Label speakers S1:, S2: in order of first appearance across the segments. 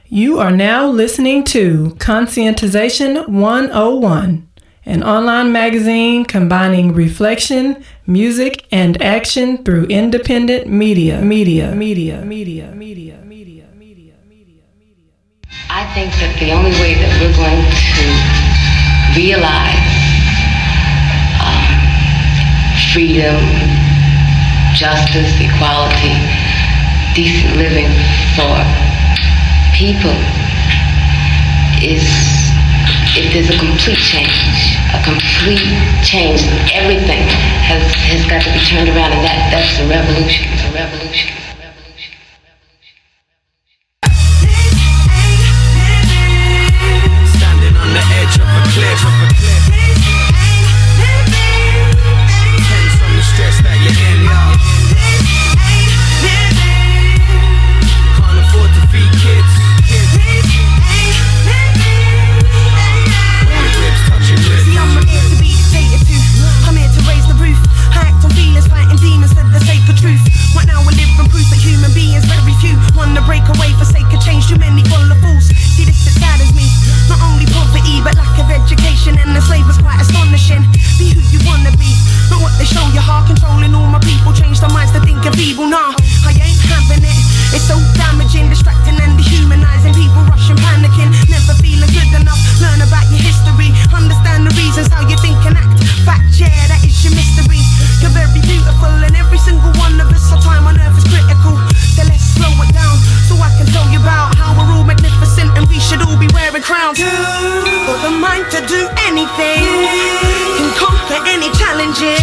S1: You are now listening to Conscientization 101, an online magazine combining reflection, music, and action through independent media.
S2: I think that the only way that we're going to realize freedom, justice, equality, decent living for people is if there's a complete change. Everything has got to be turned around, and that's a revolution. It's a revolution.
S3: Standing on the edge of a cliff. Tense from the stress that you're in. Can't afford to feed kids.
S4: See, I'm not here to be dictated to. I'm here to raise the roof. I act on feelings, fighting demons for the sake of truth. Right now we're living proof that human beings very few want to break away for sake of change. Too many full of fools. See, this it saddens me. Not only poverty, but lack of education and the slave was quite astonishing. Be who you wanna be, not what they show you. Heart controlling all my people, change their minds to think of evil. Nah, I ain't having it. It's so damaging, distracting and dehumanizing. People rushing, panicking, never feeling good enough. Learn about your history, understand the reasons how you think and act. Fact, yeah, that is your mystery. You're very beautiful and every single one of us, our time on earth is critical. So let's slow it down so I can tell you about how we're all magnificent and we should all be wearing crowns. Got the mind to do anything, can conquer any challenges.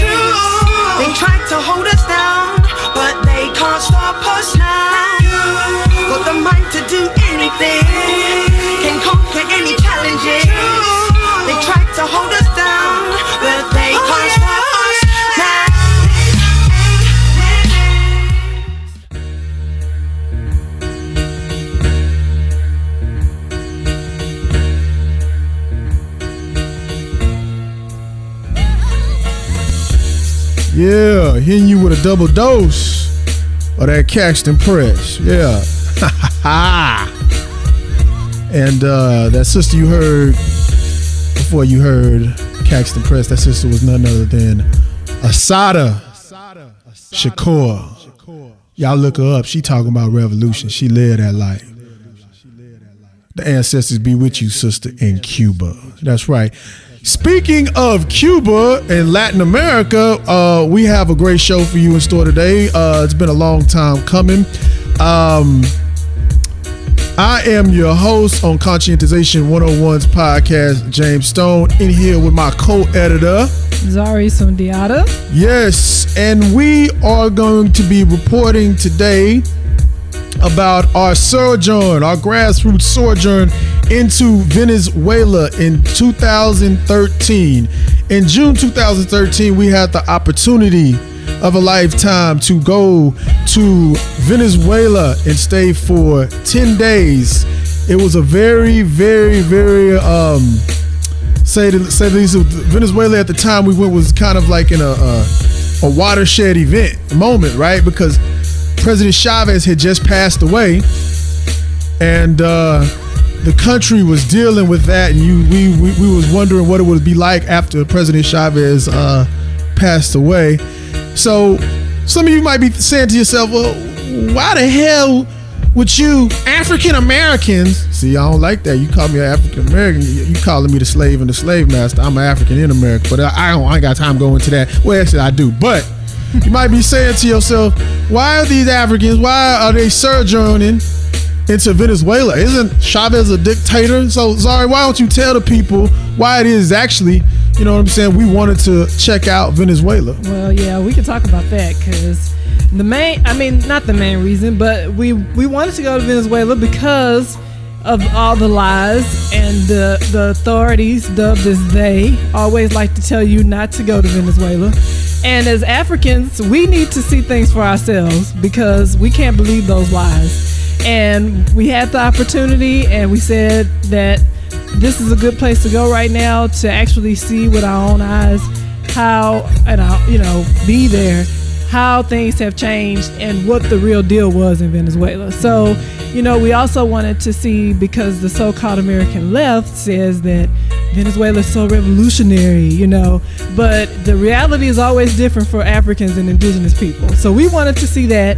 S4: They tried to hold us down, but they can't stop us now. Got the mind to do anything, can conquer any challenges. They tried to hold us down, but they can't stop us now.
S5: Yeah, hitting you with a double dose of that Caxton Press. Yeah. And that sister you heard before you heard Caxton Press, that sister was none other than Assata Shakur. Y'all look her up. She talking about revolution. She lived that life. The ancestors be with you, sister, in Cuba. That's right. Speaking of Cuba and Latin America, we have a great show for you in store today. It's been a long time coming. I am your host on Conscientization 101's podcast, James Stone, in here with my co-editor,
S1: Zari Sundiata.
S5: Yes, and we are going to be reporting today about our sojourn, our grassroots sojourn into Venezuela in 2013. In June 2013, we had the opportunity of a lifetime to go to Venezuela and stay for 10 days. It was a very, very, very, say the least, Venezuela at the time we went was kind of like in a watershed event moment, right? Because President Chavez had just passed away, and the country was dealing with that, and we was wondering what it would be like after President Chavez passed away. So some of you might be saying to yourself, well, why the hell would you African Americans, see, I don't like that. You call me an African American, you calling me the slave and the slave master. I'm an African in America, but I ain't got time to go into that. Well, actually I do, but you might be saying to yourself, why are these Africans, why are they sojourning into Venezuela? Isn't Chavez a dictator? So, Zari, why don't you tell the people why it is actually, you know what I'm saying, we wanted to check out Venezuela?
S1: Well, yeah, we can talk about that because not the main reason, but we wanted to go to Venezuela because of all the lies, and the authorities, dubbed as they, always like to tell you not to go to Venezuela. And as Africans, we need to see things for ourselves because we can't believe those lies. And we had the opportunity, and we said that this is a good place to go right now to actually see with our own eyes how, and be there, how things have changed and what the real deal was in Venezuela. So, we also wanted to see, because the so-called American left says that Venezuela is so revolutionary, but the reality is always different for Africans and indigenous people. So we wanted to see that.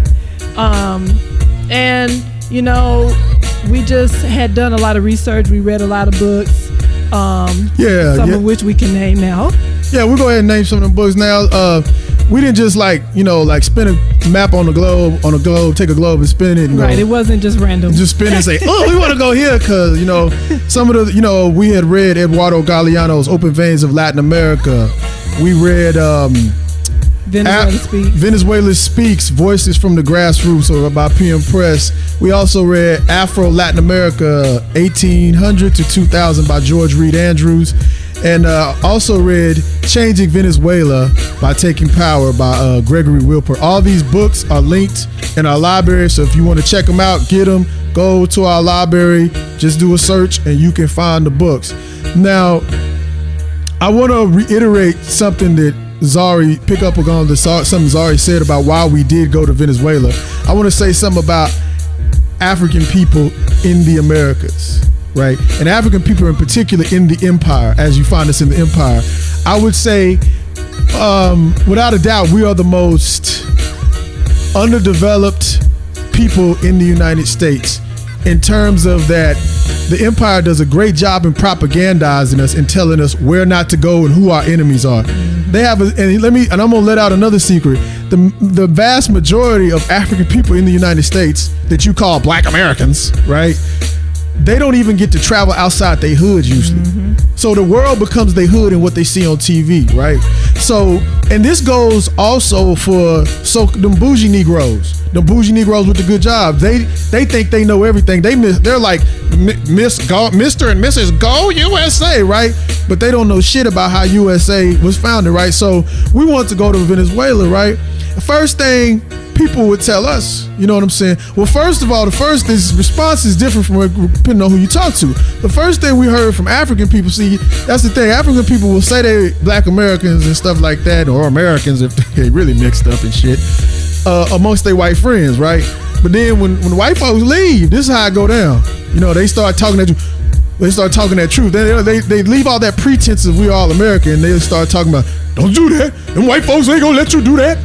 S1: We just had done a lot of research. We read a lot of books, some of which we can name now.
S5: Yeah, we'll go ahead and name some of them books now. We didn't just spin a map on a globe, take a globe and spin it. And
S1: right,
S5: go,
S1: it wasn't just random.
S5: Just spin it and say, oh, we want to go here because, some of the, we had read Eduardo Galeano's Open Veins of Latin America. We read Venezuela Speaks, Voices from the Grassroots, or by PM Press. We also read Afro Latin America 1800 to 2000 by George Reed Andrews. And also read Changing Venezuela by Taking Power by Gregory Wilper. All these books are linked in our library, so if you want to check them out, get them, go to our library, just do a search and you can find the books. Now, I want to reiterate something that Zari, pick up on something Zari said about why we did go to Venezuela. I want to say something about African people in the Americas. Right, and African people in particular in the empire, as you find us in the empire, I would say, without a doubt, we are the most underdeveloped people in the United States in terms of that. The empire does a great job in propagandizing us and telling us where not to go and who our enemies are. They have, and I'm gonna let out another secret. The vast majority of African people in the United States that you call Black Americans, right? They don't even get to travel outside their hood usually. So the world becomes their hood and what they see on TV, right? So, and this goes also for them bougie Negroes with the good job. They think they know everything. They're like Mr. and Mrs. Go USA, right? But they don't know shit about how USA was founded, right? So we want to go to Venezuela, right? The first thing people would tell us, you know what I'm saying? Well, first of all, this response is different from depending on who you talk to. The first thing we heard from African people, see, that's the thing. African people will say they Black Americans and stuff like that, or Americans if they really mixed up and shit, amongst their white friends, right? But then when the white folks leave, this is how it go down. They start talking at you. They start talking that truth. They leave all that pretense of we all American, and they start talking about, don't do that. Them white folks ain't gonna let you do that.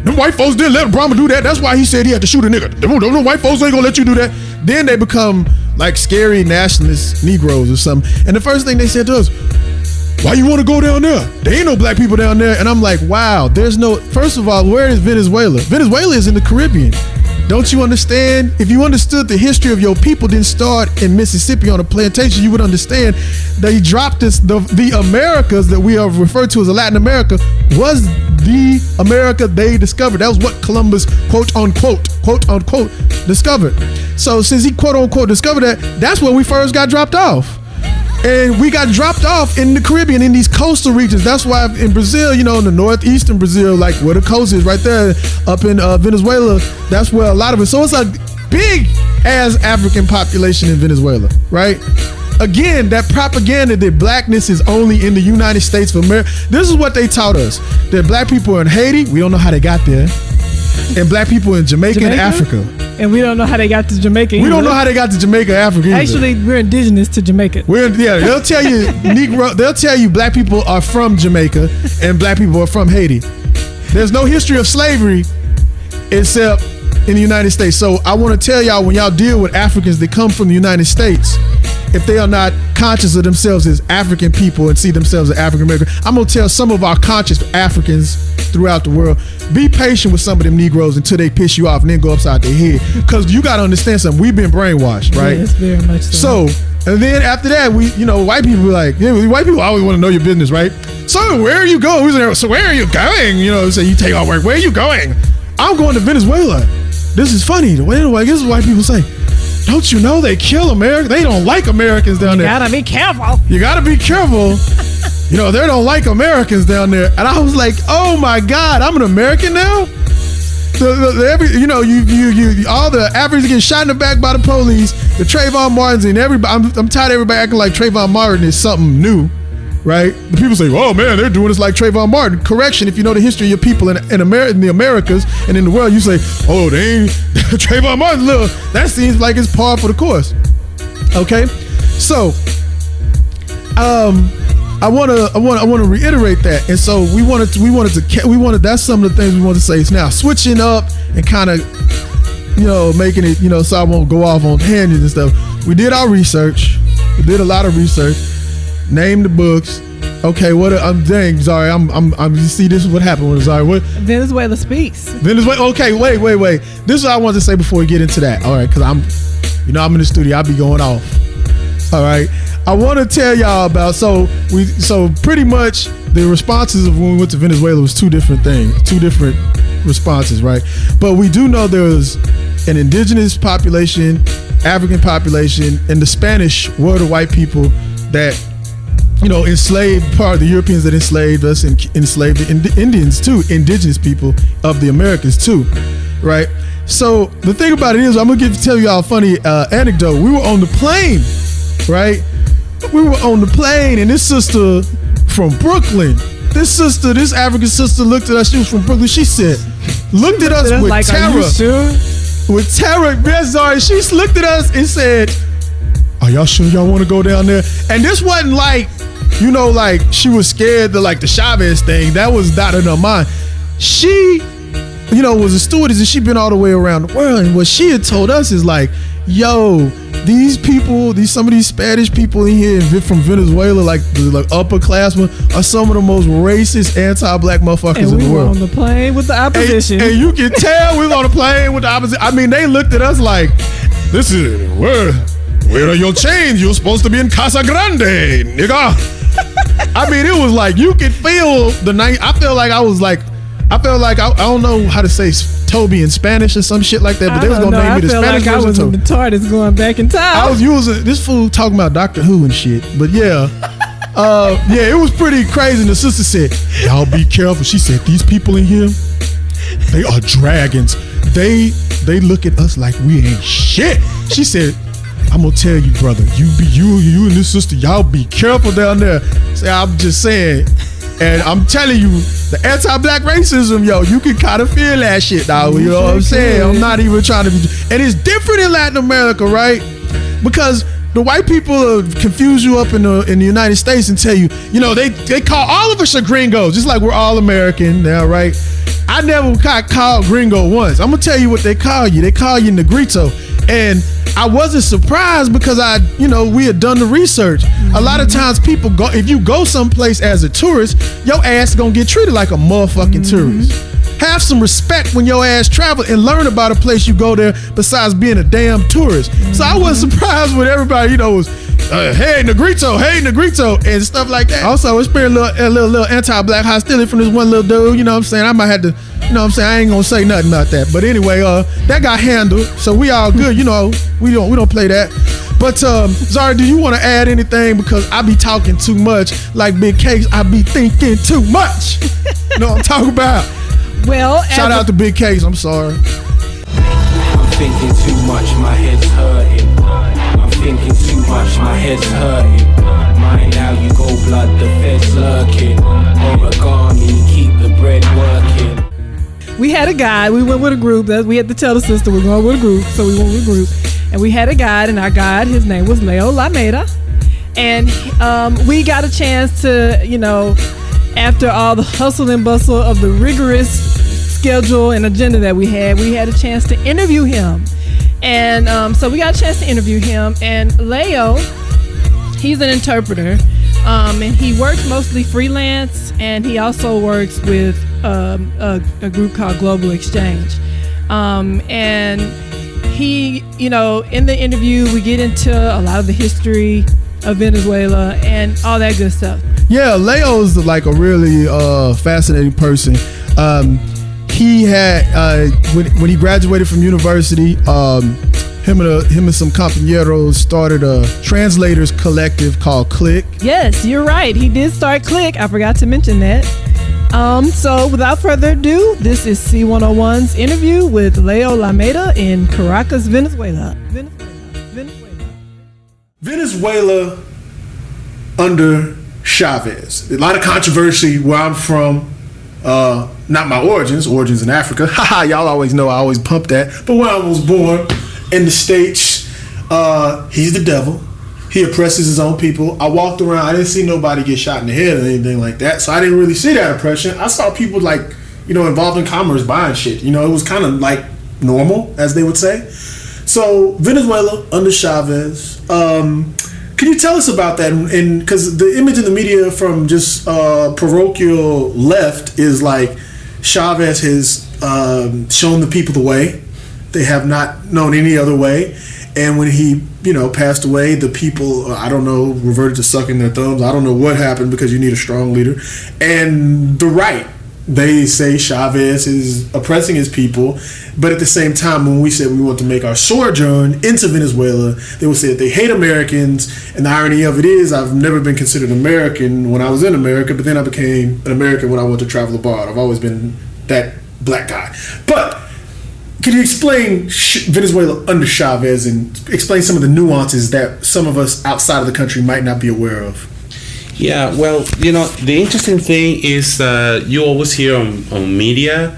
S5: Them white folks didn't let Obama do that. That's why he said he had to shoot a nigga. Them white folks ain't gonna let you do that. Then they become like scary nationalist Negroes or something. And the first thing they said to us, why you want to go down there? There ain't no Black people down there. And I'm like, wow, first of all, where is Venezuela? Venezuela is in the Caribbean. Don't you understand? If you understood the history of your people didn't start in Mississippi on a plantation, you would understand they dropped this, the Americas that we are referred to as Latin America was the America they discovered. That was what Columbus, quote unquote, discovered. So since he quote unquote discovered that's where we first got dropped off. And we got dropped off in the Caribbean, in these coastal regions. That's why in Brazil, in the northeastern Brazil, like where the coast is right there, up in Venezuela, that's where a lot of it. So it's a big ass African population in Venezuela, right? Again, that propaganda that blackness is only in the United States of America. This is what they taught us. That Black people are in Haiti, we don't know how they got there. And Black people in Jamaica and Africa.
S1: And we don't know how they got to Jamaica either.
S5: We don't know how they got to Jamaica, Africa either.
S1: Actually, we're indigenous to Jamaica.
S5: They'll tell you they'll tell you Black people are from Jamaica and Black people are from Haiti. There's no history of slavery except in the United States. So I want to tell y'all, when y'all deal with Africans that come from the United States, if they are not conscious of themselves as African people and see themselves as African American, I'm going to tell some of our conscious Africans throughout the world, be patient with some of them Negroes until they piss you off and then go upside their head. Because you got to understand something. We've been brainwashed, right?
S1: Yes, very much so.
S5: And then after that, white people were like, white people always want to know your business, right? So where are you going? So where are you going? So you take off work. Where are you going? I'm going to Venezuela. This is funny. This is what white people say. Don't you know they kill Americans? They don't like Americans down there.
S1: You gotta be careful.
S5: You gotta be careful. They don't like Americans down there. And I was like, oh my God, I'm an American now? All the Africans getting shot in the back by the police, the Trayvon Martins and everybody. I'm tired of everybody acting like Trayvon Martin is something new. right? The people say, oh man, they're doing this like Trayvon Martin. Correction, if you know the history of your people in the Americas and in the world, you say, oh, they ain't Trayvon Martin. Look, that seems like it's par for the course. Okay, so I want to reiterate that, and so we wanted that's some of the things we want to say. Now switching up and kind of, making it, so I won't go off on tangents and stuff. We did our research. We did a lot of research. Named the books. Okay, I'm sorry. I'm. You see, this is what happened with Zari. What?
S1: Venezuela speaks.
S5: Venezuela. Okay, wait. This is what I wanted to say before we get into that. All right, because I'm in the studio. I'll be going off. All right. I want to tell y'all about, so pretty much the responses of when we went to Venezuela was two different things, two different responses, right? But we do know there was an indigenous population, African population, and the Spanish were the white people that, enslaved part of the Europeans that enslaved us and enslaved the Indians too, indigenous people of the Americas too, right? So the thing about it is, I'm gonna tell y'all a funny anecdote. We were on the plane, right? We were on the plane, and this sister from Brooklyn, this African sister looked at us. She was from Brooklyn. She said, looked at us with
S1: like,
S5: terror.
S1: are you sure?
S5: With terror. Yes, sorry. She looked at us and said, are y'all sure y'all want to go down there? And this wasn't like, like she was scared of like the Chavez thing. That was not in her mind. She, was a stewardess, and she'd been all the way around the world. And what she had told us is like, yo, these people, some of these Spanish people in here from Venezuela, like the upper classmen, are some of the most racist, anti-black motherfuckers in the world.
S1: And we were on the plane with the opposition.
S5: And you can tell we was on the plane with the opposition. I mean, they looked at us like, this is, where are your chains? You're supposed to be in Casa Grande, nigga. I mean, it was like, you could feel the night. I felt like I don't know how to say Toby in Spanish or some shit like that, but they was gonna name me the Spanish version.
S1: I was in the TARDIS going back in time.
S5: I was using this fool talking about Doctor Who and shit, but yeah, it was pretty crazy. And the sister said, "Y'all be careful." She said, "These people in here, they are dragons. They look at us like we ain't shit." She said, "I'm gonna tell you, brother. You and this sister, y'all be careful down there." Say, I'm just saying. And I'm telling you, the anti-black racism, you can kind of feel that shit, dog. You know what I'm saying? I'm not even trying to be. And it's different in Latin America, right? Because the white people confuse you up in the United States and tell you, they call all of us are gringos, just like we're all American now, right? I never got called gringo once. I'm gonna tell you what they call you. They call you negrito. And I wasn't surprised because we had done the research. A lot of times people go, if you go someplace as a tourist, your ass gonna get treated like a motherfucking tourist. Have some respect when your ass travel and learn about a place you go there besides being a damn tourist. So I wasn't surprised when everybody, was, hey Negrito, and stuff like that. Also, experienced a little anti-black hostility from this one little dude, you know what I'm saying? I might have to, I ain't gonna say nothing about that. But anyway, that got handled, so we all good, we don't play that. But Zara, do you want to add anything? Because I be talking too much, like Big Cakes, I be thinking too much. You know what I'm talking about?
S1: Well,
S5: shout out to Big Cakes, I'm sorry.
S3: I'm thinking too much, my head's hurting. I'm thinking too much, my head's hurting. Mind how you go blood, the feds lurking. Origami, keep the bread working.
S1: We had a guide. We went with a group. We had to tell the sister we're going with a group, so we went with a group. And we had a guide, and our guide, his name was Leo Lameda. And we got a chance to, after all the hustle and bustle of the rigorous schedule and agenda that we had a chance to interview him. And so we got a chance to interview him. And Leo, he's an interpreter, and he works mostly freelance, and he also works with a group called Global Exchange. And he, in the interview, we get into a lot of the history of Venezuela and all that good stuff.
S5: Yeah, Leo's like a really fascinating person. He had when he graduated from university, him and some compañeros started a translators collective called Click.
S1: Yes, you're right. He did start Click. I forgot to mention that. So without further ado, this is C101's interview with Leo Lameda in Caracas, Venezuela. Venezuela
S5: under Chávez. A lot of controversy where I'm from. Not my origins in Africa. Haha, y'all always know I always pump that. But when I was born in the States, he's the devil. He oppresses his own people. I walked around, I didn't see nobody get shot in the head or anything like that. So I didn't really see that oppression. I saw people like, involved in commerce buying shit. It was kind of like normal, as they would say. So Venezuela under Chavez. Can you tell us about that? And because the image in the media from just parochial left is like Chavez has shown the people the way. They have not known any other way. And when he, passed away, the people, I don't know, reverted to sucking their thumbs. I don't know what happened because you need a strong leader. And the right, they say Chavez is oppressing his people. But at the same time, when we said we want to make our sojourn into Venezuela, they would say that they hate Americans. And the irony of it is I've never been considered American when I was in America, but then I became an American when I went to travel abroad. I've always been that black guy. But can you explain Venezuela under Chavez and explain some of the nuances that some of us outside of the country might not be aware of?
S6: Yeah, well, the interesting thing is you always hear on media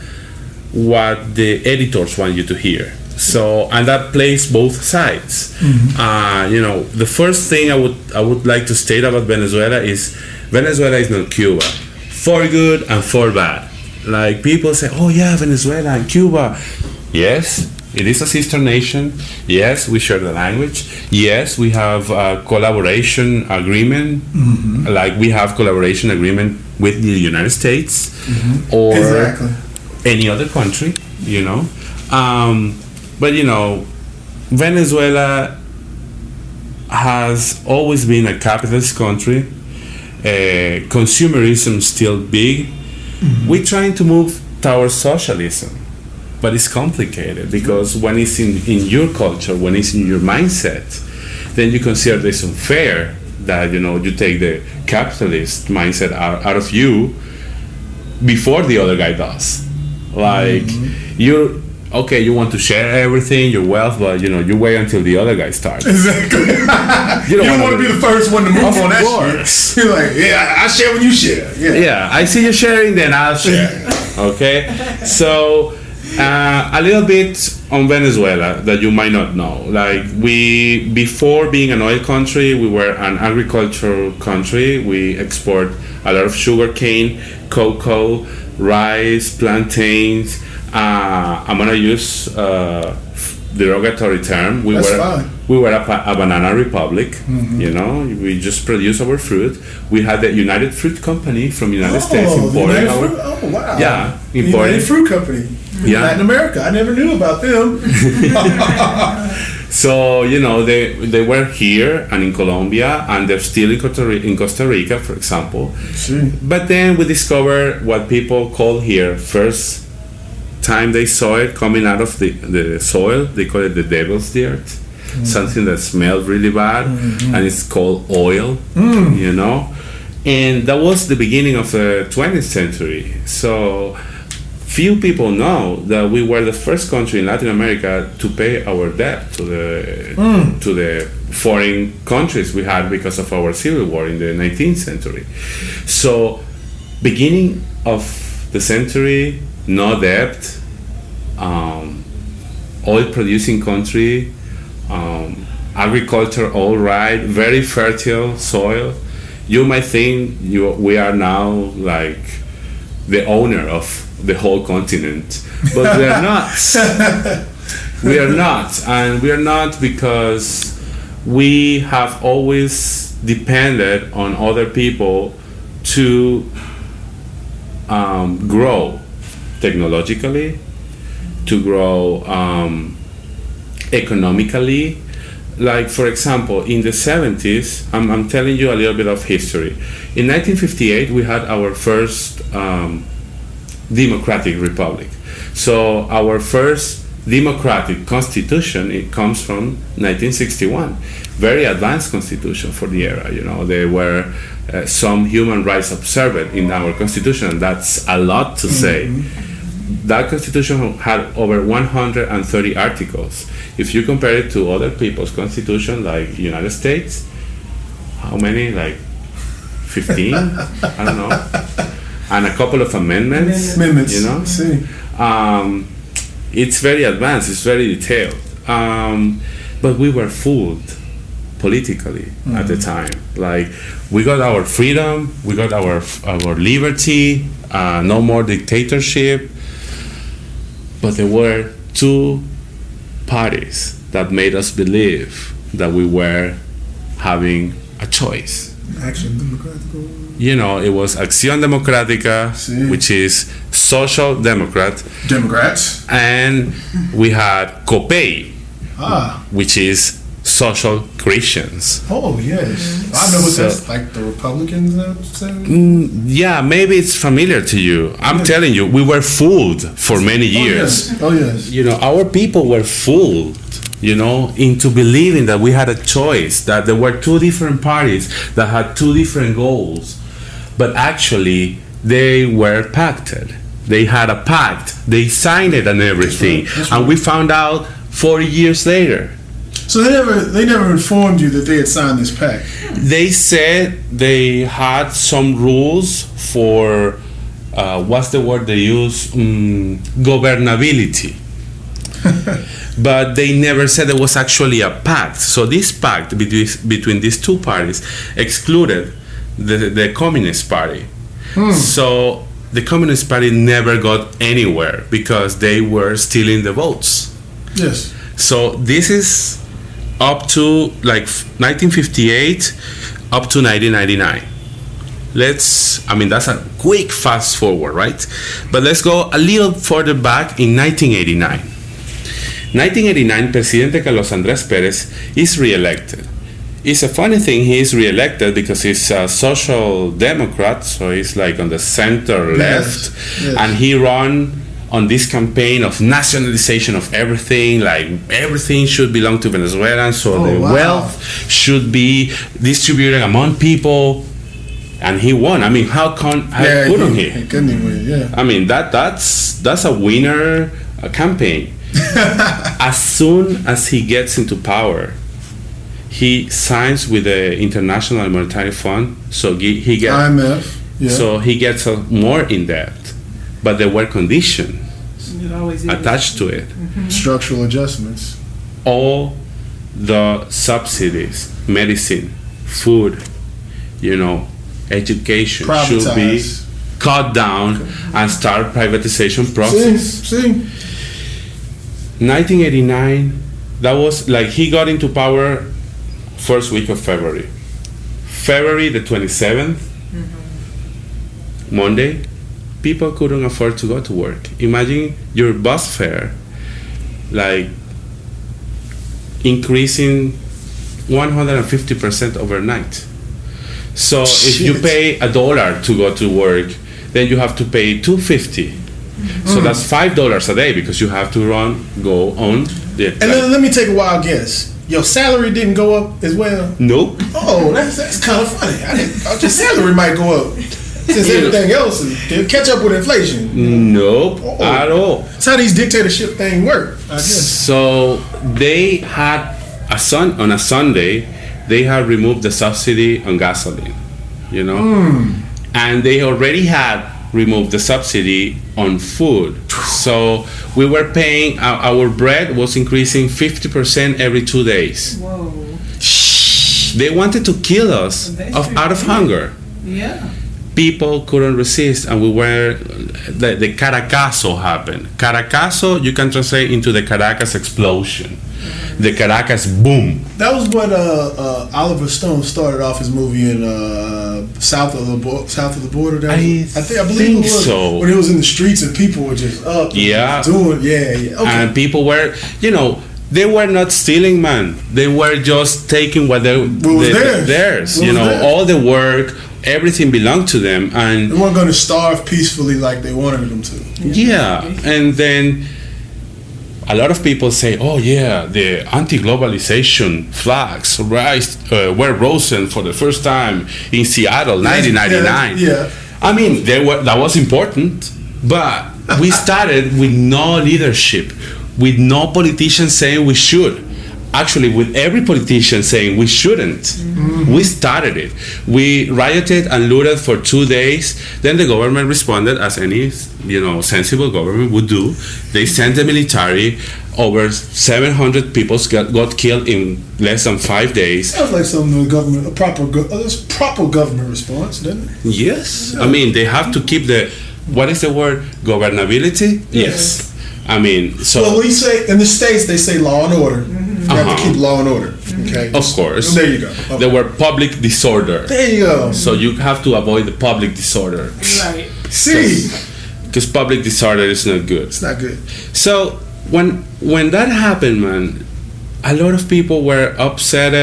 S6: what the editors want you to hear. So, and that plays both sides. Mm-hmm. The first thing I would like to state about Venezuela is not Cuba, for good and for bad. Like people say, oh yeah, Venezuela and Cuba. Yes, it is a sister nation. Yes, we share the language. Yes, we have a collaboration agreement. Mm-hmm. Like we have collaboration agreement with the United States mm-hmm. or exactly. any other country, But, Venezuela has always been a capitalist country. Consumerism still big. Mm-hmm. We're trying to move towards socialism. But it's complicated because when it's in your culture, when it's in your mindset, then you consider this unfair that, you take the capitalist mindset out of you before the other guy does. Like, you want to share everything, your wealth, but, you wait until the other guy starts. Exactly. you don't want to be the first one to move on that shit. You're like, yeah, I share when you share. Yeah, I see you sharing, then I'll share. Okay? So... a little bit on Venezuela that you might not know. Like before being an oil country, we were an agricultural country. We export a lot of sugar cane, cocoa, rice, plantains. I'm gonna use derogatory term. We were a banana republic. Mm-hmm. We just produce our fruit. We had the United Fruit Company from United States importing our. Oh wow! Yeah, importing
S5: United Fruit Company. Yeah. Latin America. I never knew about them.
S6: So, they were here and in Colombia, and they're still in Costa Rica, for example. But then we discovered what people call here, first time they saw it coming out of the soil, they call it the devil's dirt. Mm. Something that smelled really bad, mm-hmm. and it's called oil, And that was the beginning of the 20th century. So... few people know that we were the first country in Latin America to pay our debt to the foreign countries we had because of our civil war in the 19th century. So, beginning of the century, no debt, oil-producing country, agriculture all right, very fertile soil. You might think we are now like the owner of the whole continent, but we are not. We are not, and we are not because we have always depended on other people to grow technologically, to grow economically. Like, for example, in the 70s, I'm telling you a little bit of history. In 1958, we had our first democratic republic. So our first democratic constitution, it comes from 1961. Very advanced constitution for the era. There were some human rights observed in our constitution, and that's a lot to say. Mm-hmm. That constitution had over 130 articles. If you compare it to other people's constitution, like United States, how many? Like 15, I don't know, and a couple of amendments. You know,
S5: See.
S6: It's very advanced. It's very detailed. But we were fooled politically at the time. Like, we got our freedom, we got our liberty, no more dictatorship. But there were two parties that made us believe that we were having a choice.
S5: Action Democrático.
S6: You know, it was Acción Democrática,
S5: Sí.
S6: which is social democrat,
S5: Democrats.
S6: and we had COPEI,
S5: Ah.
S6: which is social Christians.
S5: Oh, yes. I know what
S6: So-
S5: that's like, the Republicans that say.
S6: Yeah, maybe it's familiar to you. I'm telling you, we were fooled for many years.
S5: Oh, yes.
S6: You know, our people were fooled, you know, into believing that we had a choice, that there were two different parties that had two different goals. But actually, they were pacted. They had a pact. They signed it and everything.
S5: That's right.
S6: And we found out 40 years later.
S5: So they never informed you that they had signed this pact.
S6: They said they had some rules for, what's the word they use? Governability. But they never said there was actually a pact. So this pact between these two parties excluded the Communist Party. So the Communist Party never got anywhere because they were stealing the votes.
S5: Yes.
S6: So this is up to like 1958 up to 1999. That's a quick fast forward, right? But let's go a little further back in 1989. 1989, Presidente Carlos Andrés Pérez is re-elected. It's a funny thing, he is re-elected because he's a social democrat, so he's like on the center left,
S5: Yes.
S6: and he ran on this campaign of nationalization of everything, like everything should belong to Venezuelans, so the
S5: wow.
S6: wealth should be distributed among people, and he won. I mean, how couldn't he?
S5: He couldn't even win, yeah.
S6: I mean, that's a winner campaign. As soon as he gets into power, he signs with the International Monetary Fund, so he gets
S5: IMF. Yeah.
S6: so he gets more in debt. But there were conditions
S1: It always is.
S6: attached to it.
S5: Structural adjustments.
S6: All the subsidies, medicine, food, you know, education should be
S5: Privatized.
S6: cut down and start privatization process.
S5: See?
S6: 1989, that was like he got into power first week of February. February the 27th, Monday, people couldn't afford to go to work. Imagine your bus fare, like increasing 150% overnight. So if you pay $1 to go to work, then you have to pay $2.50. So that's $5 a day because you have to go on.
S5: And then let me take a wild guess. Your salary didn't go up as well?
S6: Nope.
S5: Oh, that's kind of funny. I just salary might go up. Since everything else is catch up with inflation.
S6: Nope, at all.
S5: That's how these dictatorship things work, I guess.
S6: So they had on a Sunday, they had removed the subsidy on gasoline, you know, and they already had removed the subsidy on food. So we were paying our bread was increasing 50% every 2 days.
S1: Whoa.
S6: They wanted to kill us out of hunger.
S1: Yeah.
S6: People couldn't resist, and we were the Caracazo happened. Caracazo, you can translate into the Caracas explosion, the Caracas boom.
S5: That was what Oliver Stone started off his movie in south of the border. I believe it was
S6: so.
S5: When it was in the streets and people were just up,
S6: Yeah,
S5: doing, yeah. Okay.
S6: And people were, they were not stealing, man. They were just taking what theirs. All the work. Everything belonged to them, and
S5: they weren't going to starve peacefully like they wanted them to.
S6: Yeah, and then a lot of people say, "Oh yeah, the anti-globalization flags were risen for the first time in Seattle, 1999."
S5: Yeah.
S6: I mean, that was important, but we started with no leadership, with no politician saying we should. actually with every politician saying we shouldn't. We started it. We rioted and looted for 2 days. Then the government responded as any sensible government would do. They sent the military. Over 700 people got killed in less than 5 days.
S5: Sounds like some government, a proper government response, doesn't it?
S6: Yes. I mean, they have to keep what is the word? Governability? Yes. I mean, so.
S5: Well, we say, in the States, they say law and order. You have to keep law and order. Okay.
S6: Of course.
S5: There you go. Okay.
S6: There were public disorder.
S5: There you go.
S6: So you have to avoid the public disorder.
S1: Right.
S5: See?
S6: Because public disorder is not good.
S5: It's not good.
S6: So when that happened, man, a lot of people were upset.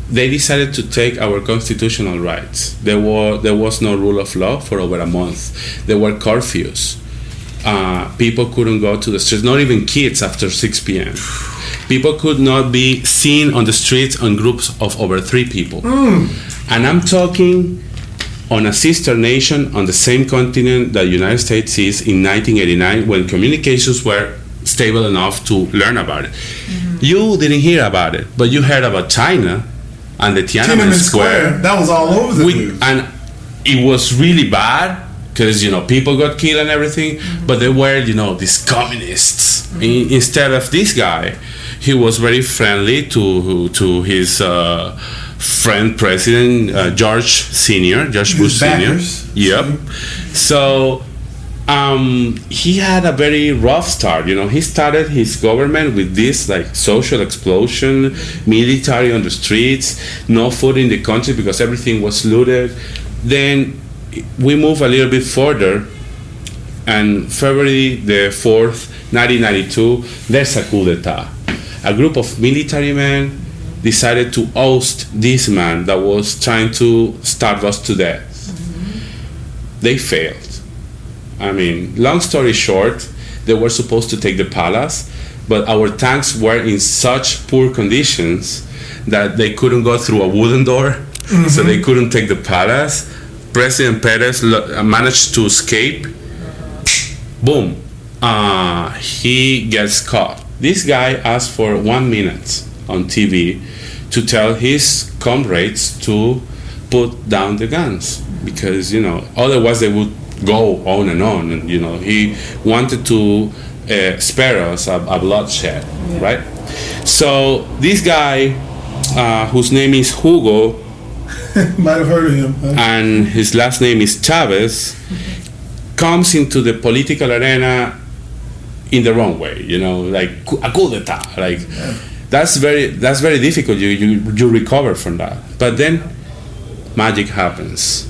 S6: They decided to take our constitutional rights. There was no rule of law for over a month. There were curfews. People couldn't go to the streets, not even kids after 6 p.m. People could not be seen on the streets on groups of over 3 people. And I'm talking on a sister nation on the same continent that the United States is in 1989 when communications were stable enough to learn about it. You didn't hear about it, but you heard about China and the Tiananmen Square.
S5: That was all over the news.
S6: And it was really bad because, people got killed and everything, but they were, these communists. Instead of this guy, he was very friendly to his friend president George Bush Sr. Yep. So he had a very rough start. He started his government with this like social explosion, military on the streets, no food in the country because everything was looted. Then we move a little bit further, and February the 4th, 1992, there's a coup d'etat. A group of military men decided to oust this man that was trying to starve us to death. They failed. I mean, long story short, they were supposed to take the palace, but our tanks were in such poor conditions that they couldn't go through a wooden door, so they couldn't take the palace. President Perez managed to escape. Boom. He gets caught. This guy asked for 1 minute on TV to tell his comrades to put down the guns because, otherwise they would go on and on. And, he wanted to spare us a bloodshed, right? So this guy, whose name is Hugo,
S5: might have heard of him.
S6: And his last name is Chávez, comes into the political arena in the wrong way, like a coup d'etat. Like that's very difficult. You recover from that. But then magic happens.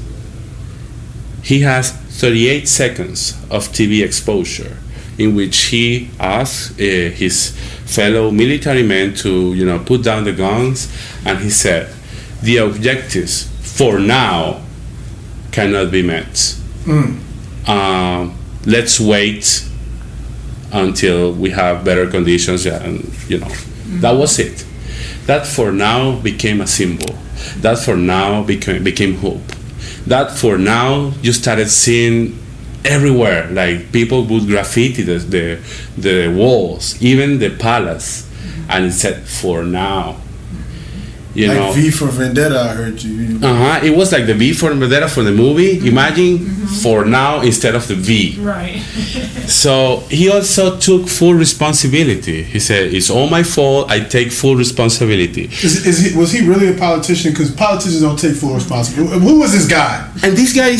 S6: He has 38 seconds of TV exposure in which he asks his fellow military men to put down the guns, and he said, the objectives for now cannot be met. Let's wait until we have better conditions, and that was it. That for now became a symbol. That for now became hope. That for now you started seeing everywhere, like people would graffiti the walls, even the palace, and it said for now.
S5: Like V for Vendetta, I heard you.
S6: It was like the V for Vendetta for the movie. Imagine for now instead of the V.
S1: Right.
S6: So he also took full responsibility. He said, "It's all my fault. I take full responsibility."
S5: Was he really a politician? Because politicians don't take full responsibility. Who was this guy?
S6: And this guy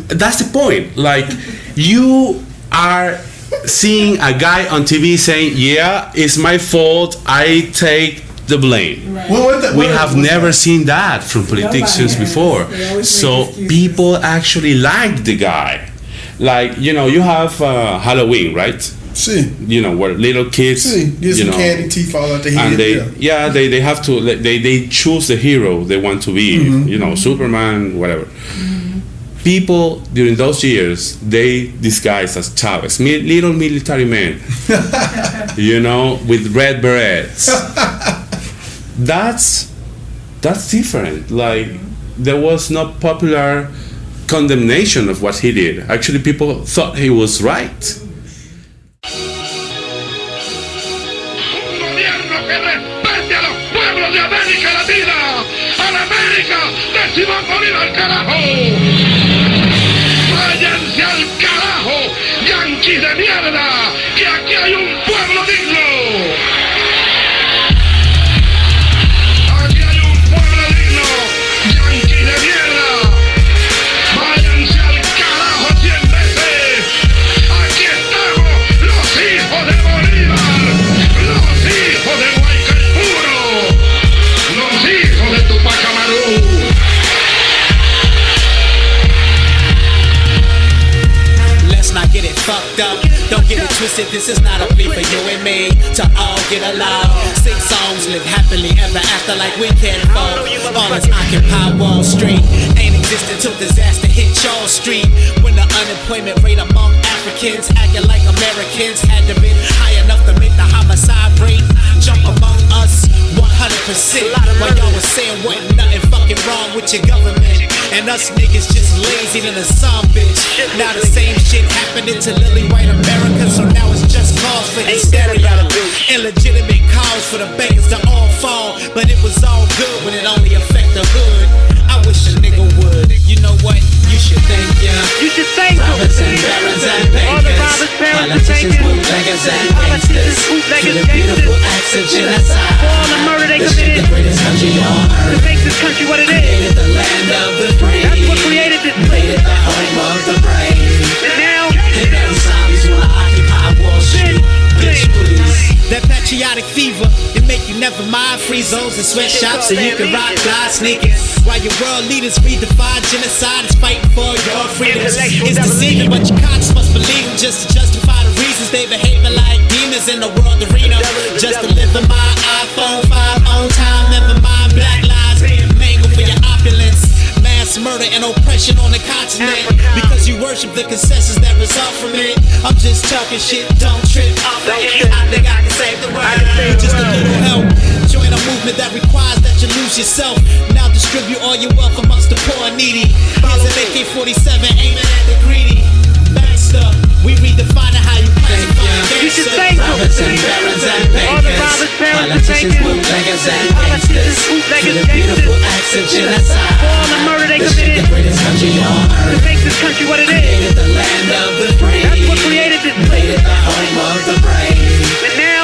S6: that's the point. Like, you are seeing a guy on TV saying, "Yeah, it's my fault. I take the blame."
S1: Right.
S6: We have never seen that from politicians before. So people actually liked the guy. Like, you have Halloween, right?
S5: See.
S6: Where little kids,
S5: get some candy, teeth fall out the head.
S6: And they have to, they choose the hero they want to be, Superman, whatever. People during those years, they disguised as Chavez, little military men, with red berets. That's different. Like, there was no popular condemnation of what he did. Actually, people thought he was right.
S7: Mierda! América Latina, a la América décima morir al carajo. Váyanse al carajo, yanquis de mierda, que aquí hay un pueblo digno. Aquí hay un pueblo digno, yanquis de mierda. Váyanse al carajo 100 veces. Aquí estamos, los hijos de Bolívar, los hijos de Guaycaipuro, los hijos de Tupac Amaru.
S8: Not get it fucked up, don't get it twisted. This is not a plea for you and me to all get along. Sing songs, live happily ever after like we can fall. Ballers occupy Wall Street, ain't existed till disaster hit Charles Street. When the unemployment rate among Africans acting like Americans had to be high enough to make the homicide rate jump among us 100%. While y'all was saying wasn't nothing fucking wrong with your government, and us niggas just lazy than a son bitch. Now the same shit happening to lily white America, so now it's just cause for hysteria. Illegitimate cause for the beggars to all fall, but it was all good when it only affect the hood. I wish a nigga would. You know what? You should thank ya.
S4: You should thank
S8: robbers and barons and bankers,
S4: all the robbers, barons, and
S8: politicians,
S4: bankers,
S8: bootleggers and
S4: politicians,
S8: gangsters,
S4: bootleggers,
S8: to the beautiful acts of genocide,
S4: for all the murder they
S8: this shit
S4: committed,
S8: the greatest country on
S4: to
S8: earth,
S4: make this country what it is.
S8: created the land of the free,
S4: That's what created this
S8: made it the home of the brave.
S4: And now,
S8: And now zombies wanna occupy Wall Street. Bitch, please. That patriotic fever, it make you never mind free zones and sweatshops so you can rock fly sneakers. While your world leaders redefine genocide is fighting for your freedoms. It's deceiving, but your conscience must believe them just to justify the reasons they behaving like demons in the world arena. Just to live in my iPhone 5 on time, never mind black lives being mangled for your opulence. Mass murder and oppression on the continent because you worship the consensus that result from it. I'm just talking shit, don't trip. I think I can save the world. Just a little help. Join a movement that requires that you lose yourself. Now distribute all your wealth amongst the poor and needy. Here's an AK-47 aiming at the greedy. Baxter, we redefining how you classify gangster.
S4: you should thank
S8: robbers and barons and
S4: all the
S8: bankers,
S4: robbers, barons, and
S8: politicians,
S4: bankers,
S8: bootleggers and
S4: politicians,
S8: gangsters, to
S4: bootleggers,
S8: the beautiful
S4: gangsters,
S8: acts of genocide,
S4: for all the murder they
S8: this shit
S4: committed,
S8: the greatest country on
S4: to
S8: earth,
S4: make this country what it is.
S8: created the land of the free.
S4: That's what created this
S8: made it the home of the brave.
S4: And now,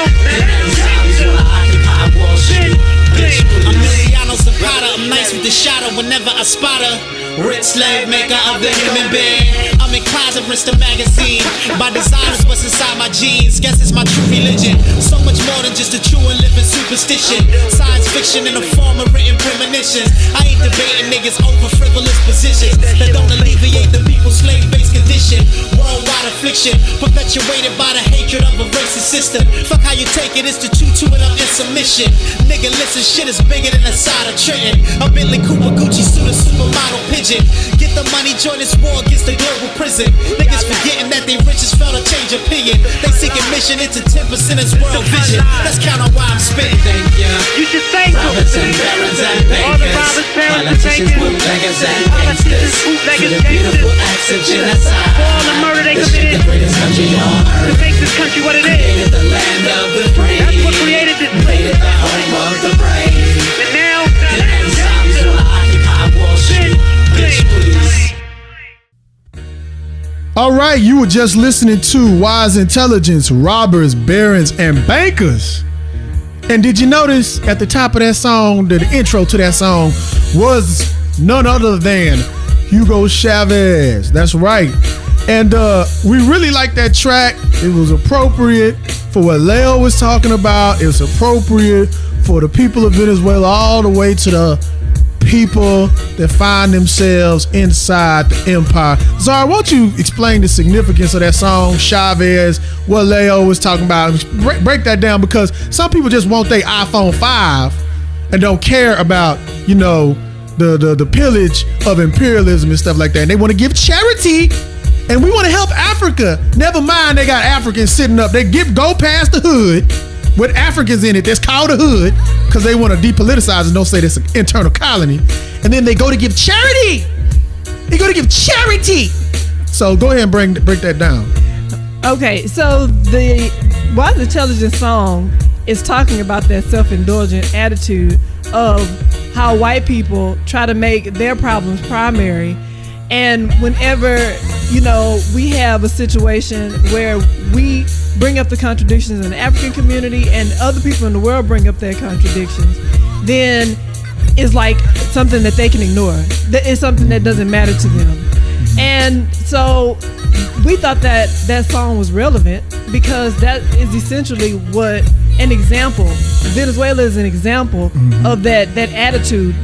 S8: Zombies wanna occupy Wall Street. Bitch, please. Emiliano Zapata, I'm nice with the shadow whenever I spot her. Rich slave maker of the human being. I'm in closet, the magazine. My design is what's inside my jeans. Guess it's my true religion. So much more than just a true and living superstition. Science fiction in the form of written premonitions. I ain't debating niggas over frivolous positions that don't alleviate the people's slave-based condition. Worldwide affliction, perpetuated by the hatred of a racist system. Fuck how you take it, it's the tutu and I'm in submission. Nigga, listen, shit is bigger than the side of Trenton. A Bentley Cooper Gucci suit, a supermodel pigeon. Get the money, join this war against the global prison. Niggas forgetting that they riches felt a change opinion. They seek admission into 10% is world vision. That's kinda why I'm spitting. Thank ya.
S4: you should thank
S8: robbers and barons and
S4: all the
S8: bankers,
S4: robbers, barons, and
S8: politicians,
S4: bankers,
S8: bootleggers and
S4: politicians,
S8: gangsters,
S4: bootleggers,
S8: to the beautiful acts of genocide.
S4: for all the murder they
S8: This shit
S4: committed,
S8: the greatest country on
S4: to
S8: earth.
S4: make this country what it is.
S8: Created the land of the free.
S4: That's what created this
S8: Made it the home of the brave.
S4: And now,
S8: And zombies wanna occupy Wall Street. Bitch, please.
S5: All right, you were just listening to Wise Intelligence, Robbers, Barons, and Bankers. And did you notice at the top of that song, that the intro to that song was none other than Hugo Chavez. That's right. And we really like that track. It was appropriate for what Leo was talking about. It was appropriate for the people of Venezuela all the way to the people that find themselves inside the empire. Zara, won't you explain the significance of that song, Chavez, what Leo was talking about? Break that down, because some people just want their iPhone 5 and don't care about, you know, the pillage of imperialism and stuff like that. And they want to give charity, and we want to help Africa. Never mind, they got Africans sitting up. They go past the hood with Africans in it that's called a hood, because they want to depoliticize and don't say it's an internal colony. And then they go to give charity. They go to give charity. So go ahead and break that down.
S1: Okay, so the Wise Intelligence song is talking about that self-indulgent attitude of how white people try to make their problems primary. And whenever, we have a situation where we bring up the contradictions in the African community and other people in the world bring up their contradictions, then it's like something that they can ignore. It's something that doesn't matter to them. And so we thought that song was relevant because that is essentially what an example. Venezuela is an example of that attitude,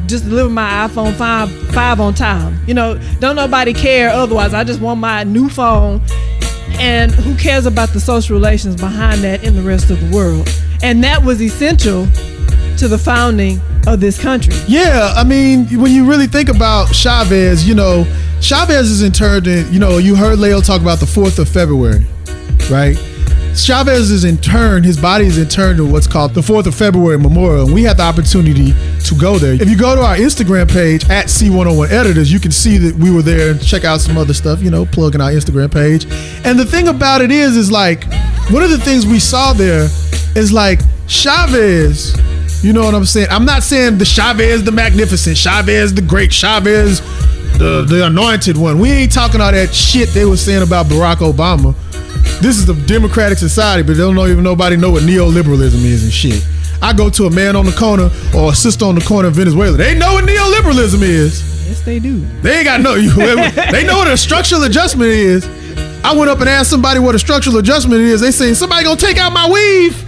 S1: just deliver my iPhone 5 on time. Don't nobody care otherwise. I just want my new phone. And who cares about the social relations behind that in the rest of the world? And that was essential to the founding of this country.
S5: Yeah, I mean, when you really think about Chavez, Chavez is interred in, you heard Leo talk about the 4th of February, right? Chavez is interned, his body is interned in what's called the 4th of February Memorial, and we had the opportunity to go there. If you go to our Instagram page, at C101 Editors, you can see that we were there and check out some other stuff, plugging our Instagram page. And the thing about it is like, one of the things we saw there is like Chavez, you know what I'm saying? I'm not saying the Chavez the Magnificent, Chavez the Great, Chavez the Anointed One. We ain't talking all that shit they were saying about Barack Obama. This is a democratic society, but nobody know what neoliberalism is and shit. I go to a man on the corner or a sister on the corner in Venezuela. They know what neoliberalism is.
S1: Yes, they do.
S5: They ain't got they know what a structural adjustment is. I went up and asked somebody what a structural adjustment is. They saying, somebody gonna take out my weave.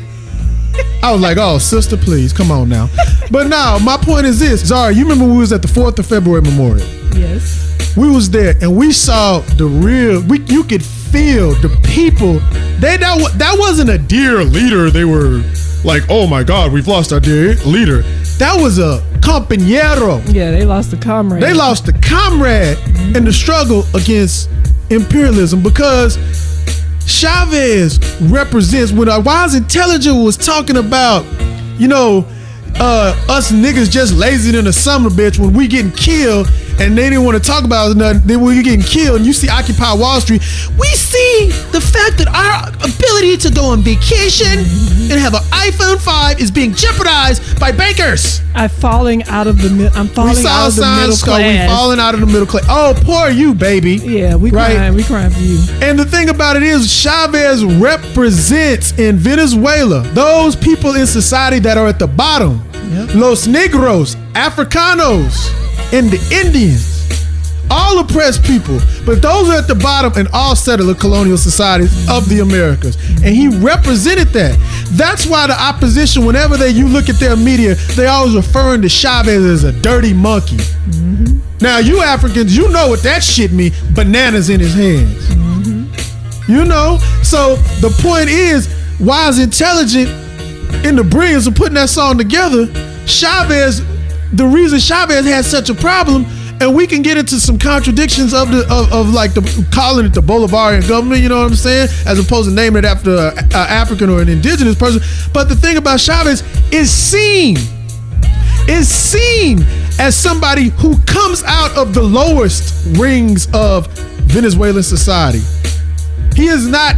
S5: I was like, oh, sister, please, come on now. But now, my point is this. Zara, you remember we was at the 4th of February Memorial?
S1: Yes.
S5: We was there, and we saw the real, you could feel the people. That wasn't a dear leader. They were like, oh my God, we've lost our dear leader. That was a compañero.
S1: Yeah, they lost a comrade.
S5: They lost a comrade in the struggle against imperialism, because Chavez represents, when our wise intelligent was talking about, us niggas just lazy in the summer, bitch, when we getting killed and they didn't want to talk about nothing, then when you getting killed and you see Occupy Wall Street, we see the fact that our ability to go on vacation and have an iPhone 5 is being jeopardized by bankers.
S1: I'm falling out of the middle class.
S5: We falling out of the middle class. Oh, poor you, baby.
S1: Yeah, we crying for you.
S5: And the thing about it is, Chavez represents in Venezuela those people in society that are at the bottom. Yep. Los Negros, Africanos, and the Indians. All oppressed people, but those are at the bottom in all settler colonial societies of the Americas. And he represented that. That's why the opposition, whenever you look at their media, they always referring to Chavez as a dirty monkey. Mm-hmm. Now, you Africans, you know what that shit means, bananas in his hands. Mm-hmm. So the point is, wise intelligent in the brilliance of putting that song together, Chavez, the reason Chavez had such a problem, and we can get into some contradictions of calling it the Bolivarian government, you know what I'm saying, as opposed to naming it after an African or an indigenous person. But the thing about Chavez is seen as somebody who comes out of the lowest rings of Venezuelan society. He is not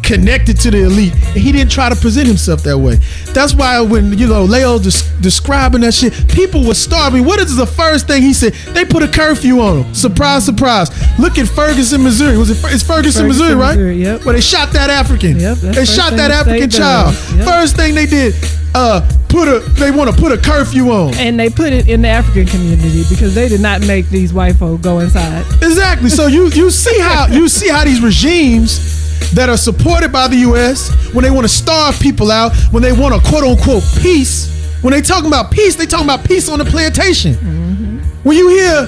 S5: connected to the elite, and he didn't try to present himself that way. That's why when Leo describing that shit, people were starving. What is the first thing he said? They put a curfew on them. Surprise, surprise. Look at Ferguson, Missouri. It's Ferguson, Missouri, right?
S1: Missouri, yep.
S5: Where they shot that African.
S1: Yep,
S5: they shot that African child.
S1: Yep.
S5: First thing they did, they want to put a curfew on.
S1: And they put it in the African community because they did not make these white folk go inside.
S5: Exactly. So you see how these regimes that are supported by the U.S., when they want to starve people out, when they want a quote-unquote peace, when they talking about peace, they talking about peace on the plantation. Mm-hmm. When you hear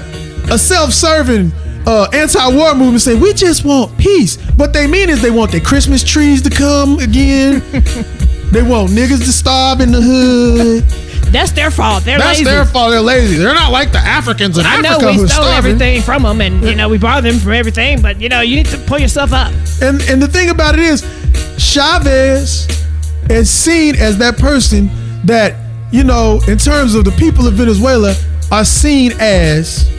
S5: a self-serving anti-war movement say, we just want peace, what they mean is they want their Christmas trees to come again. They want niggas to starve in the hood.
S1: That's their fault. That's
S5: their fault. They're lazy. They're not like the Africans in Africa who are starving. I know we stole
S1: everything from them, and we borrowed them from everything. But you need to pull yourself up.
S5: And the thing about it is, Chavez is seen as that person that in terms of the people of Venezuela are seen as,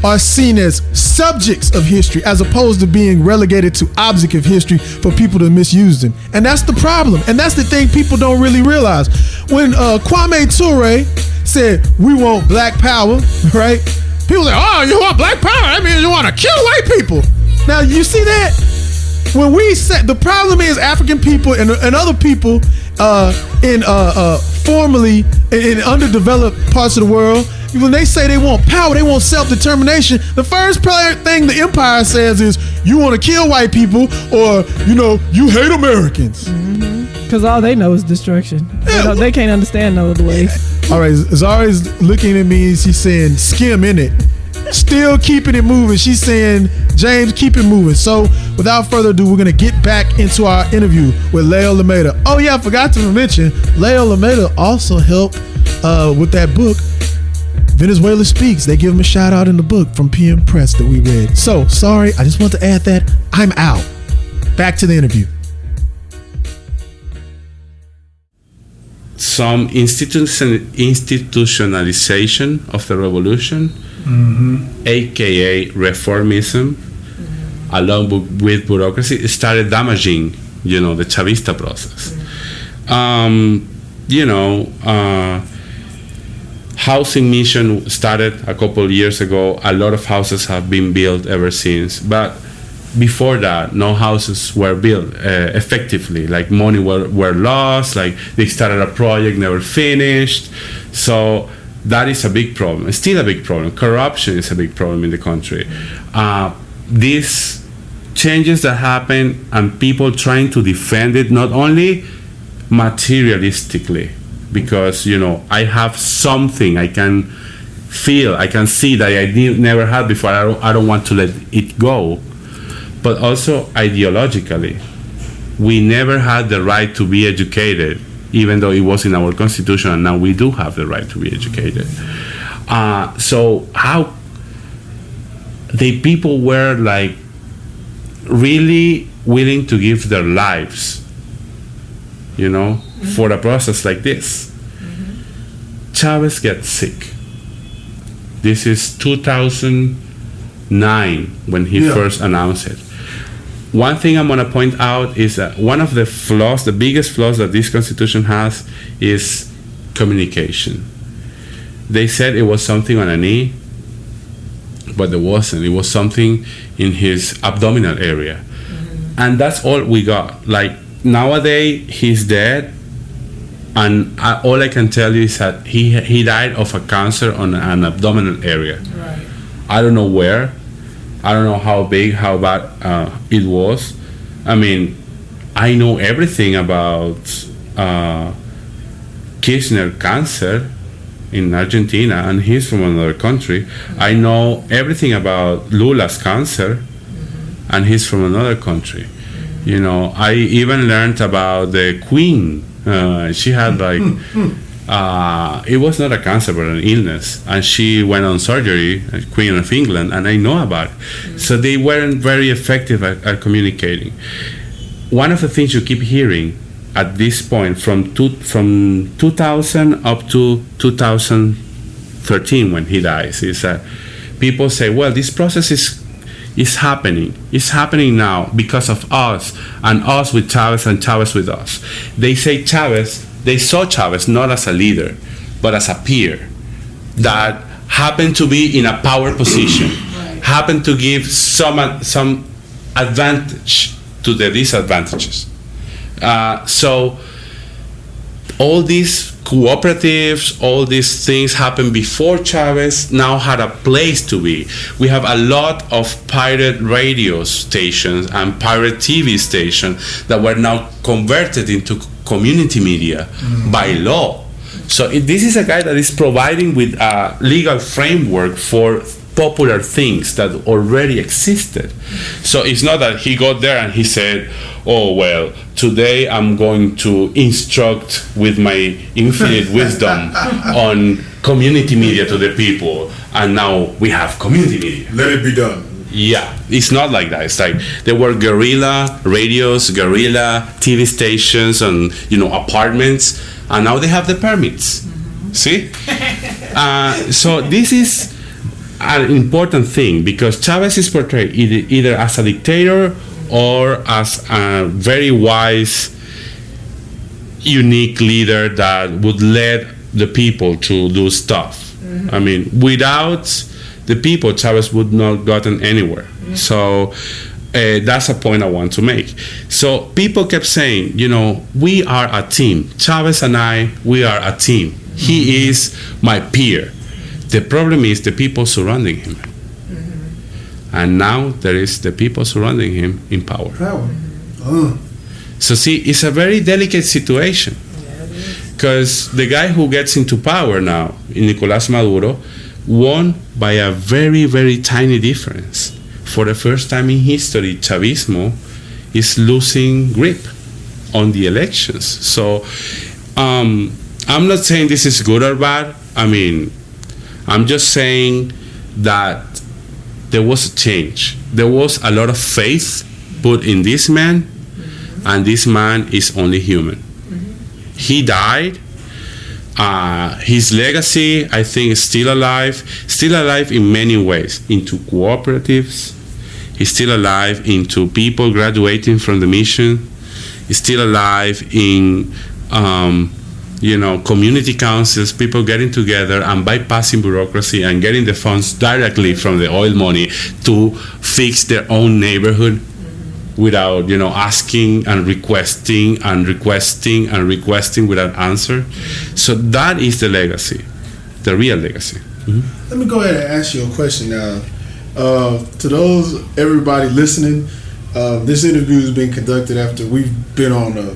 S5: are seen as subjects of history as opposed to being relegated to object of history for people to misuse them. And that's the problem. And that's the thing people don't really realize. When Kwame Ture said, we want black power, right? People say, oh, you want black power? That means you want to kill white people. Now, you see that? When we say, the problem is African people and other people in formerly in underdeveloped parts of the world, when they say they want power, they want self-determination, the first thing the empire says is, you want to kill white people, or, you hate Americans.
S1: Because all they know is destruction. They can't understand no other way.
S5: All right, Zara's looking at me, she's saying, skim in it. Still keeping it moving. She's saying, James, keep it moving. So, without further ado, we're going to get back into our interview with Leo Lameda. Oh, yeah, I forgot to mention, Leo Lameda also helped with that book, Venezuela Speaks. They give him a shout out in the book from PM Press that we read. So, sorry, I just want to add that. I'm out. Back to the interview.
S6: Some institutionalization of the revolution, aka reformism, along with bureaucracy, started damaging, the Chavista process. Housing mission started a couple years ago. A lot of houses have been built ever since, but before that, no houses were built effectively. Like, money were lost, like they started a project, never finished. So that is a big problem. It's still a big problem. Corruption is a big problem in the country. These changes that happen and people trying to defend it, not only materialistically, because, I have something I can feel, I can see that I never had before. I don't want to let it go. But also ideologically, we never had the right to be educated, even though it was in our constitution, and now we do have the right to be educated. So how the people were like really willing to give their lives, for a process like this. Chavez gets sick. This is 2009 when he first announced it. One thing I'm going to point out is that one of the flaws, the biggest flaws that this constitution has, is communication. They said it was something on a knee, but it wasn't. It was something in his abdominal area. And that's all we got. Like, nowadays, he's dead, and all I can tell you is that he died of a cancer on an abdominal area.
S1: Right.
S6: I don't know where. I don't know how big, how bad it was. I mean, I know everything about Kirchner cancer in Argentina, and he's from another country. I know everything about Lula's cancer, and he's from another country. I even learned about the Queen. She had it was not a cancer but an illness, and she went on surgery, Queen of England, and I know about it. So they weren't very effective at communicating. One of the things you keep hearing at this point from 2000 up to 2013 when he dies is that people say, well, this process is happening. It's happening now because of us, and us with Chavez and Chavez with us. They say they saw Chavez not as a leader, but as a peer that happened to be in a power position, happened to give some advantage to the disadvantages. So all these cooperatives, all these things happened before Chavez, now had a place to be. We have a lot of pirate radio stations and pirate TV stations that were now converted into community media by law. So this is a guy that is providing with a legal framework for popular things that already existed. So it's not that he got there and he said, oh, well, today I'm going to instruct with my infinite wisdom on community media to the people, and now we have community media.
S5: Let it be done.
S6: Yeah, it's not like that. It's like there were guerrilla radios, guerrilla TV stations, and apartments, and now they have the permits. See? So this is an important thing, because Chavez is portrayed either as a dictator or as a very wise, unique leader that would lead the people to do stuff. I mean, without the people, Chavez would not gotten anywhere. So that's a point I want to make. So people kept saying, we are a team. Chavez and I, we are a team. He is my peer. The problem is the people surrounding him. And now there is the people surrounding him in power. So see, it's a very delicate situation. Because the guy who gets into power now, Nicolás Maduro, won by a very, very tiny difference. For the first time in history, Chavismo is losing grip on the elections. So I'm not saying this is good or bad. I mean, I'm just saying that there was a change. There was a lot of faith put in this man, and this man is only human. He died. His legacy, I think, is still alive in many ways, into cooperatives. He's still alive into people graduating from the mission. He's still alive in, community councils, people getting together and bypassing bureaucracy and getting the funds directly from the oil money to fix their own neighborhood without, asking and requesting without answer. So that is the legacy, the real legacy.
S5: Let me go ahead and ask you a question now. To everybody listening, this interview has been conducted after we've been on a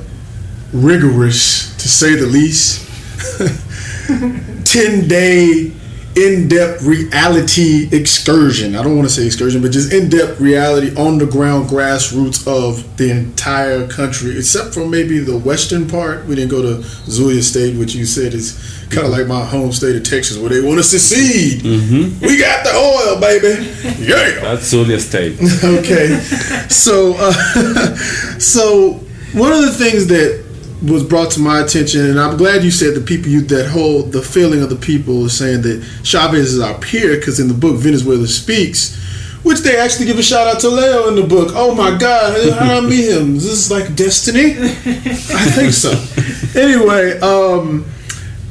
S5: rigorous, to say the least, 10-day in-depth reality excursion. I don't want to say excursion, but just in-depth reality, on-the-ground grassroots of the entire country, except for maybe the western part. We didn't go to Zulia State, which you said is kind of like my home state of Texas, where they want to secede. We got the oil, baby. Yeah.
S6: That's Zulia State.
S5: Okay. So one of the things that was brought to my attention, and I'm glad you said the feeling of the people is saying that Chavez is our peer, because in the book Venezuela Speaks, which they actually give a shout out to Leo in the book. Oh my God, how did I meet him? Is this like destiny? I think so. Anyway,